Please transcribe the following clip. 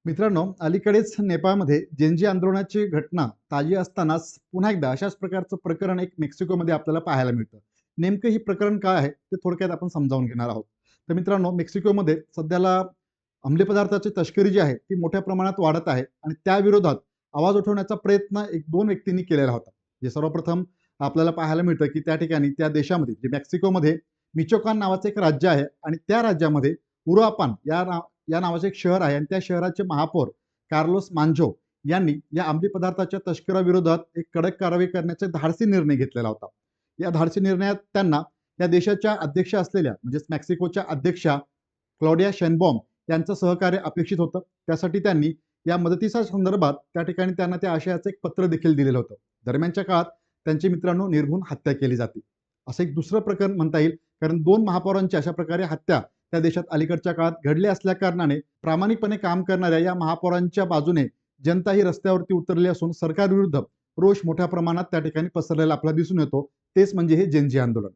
मित्रांनो, अलीकडेच नेपाळमध्ये जेनजी आंदोलनाची घटना ताजी असतानाच पुन्हा एकदा अशाच प्रकारचं प्रकरण एक मेक्सिकोमध्ये आपल्याला पाहायला मिळतं. नेमकं ही प्रकरण काय आहे ते थोडक्यात आपण समजावून घेणार आहोत. तर मित्रांनो, मेक्सिकोमध्ये सध्याला अंमली पदार्थाची तस्करी जी आहे ती मोठ्या प्रमाणात वाढत आहे आणि त्या विरोधात आवाज उठवण्याचा प्रयत्न एक दोन व्यक्तींनी केलेला होता. जे सर्वप्रथम आपल्याला पाहायला मिळतं की त्या ठिकाणी त्या देशामध्ये जे मेक्सिकोमध्ये मिचोकान नावाचं एक राज्य आहे आणि त्या राज्यामध्ये उरुआपान या नावाचे एक शहर आहे आणि त्या शहराचे महापौर कार्लोस मांझो यांनी या अंमली पदार्थाच्या तस्कराविरोधात एक कडक कारवाई करण्याचा धाडसी निर्णय घेतलेला होता. या धाडसी निर्णयात त्यांना या देशाच्या अध्यक्ष असलेल्या म्हणजेच मेक्सिकोच्या अध्यक्षा क्लॉडिया शेनबॉम यांचं सहकार्य अपेक्षित होतं. त्यासाठी त्यांनी या मदतीच्या संदर्भात त्या ठिकाणी त्यांना त्या आशयाचं एक पत्र देखील दिलेलं होतं. दरम्यानच्या काळात त्यांची मित्रांनो निर्घृण हत्या केली जाते. असं एक दुसरं प्रकरण म्हणता येईल, कारण दोन महापौरांची अशा प्रकारे हत्या त्या देशात अलीकडच्या काळात घडले असल्या कारणाने प्रामाणिकपणे काम करणाऱ्या या महापौरांच्या बाजूने जनता ही रस्त्यावरती उतरली असून सरकारविरुद्ध रोष मोठ्या प्रमाणात त्या ठिकाणी पसरलेला आपल्याला दिसून येतो. तेच म्हणजे हे जेनजी आंदोलन.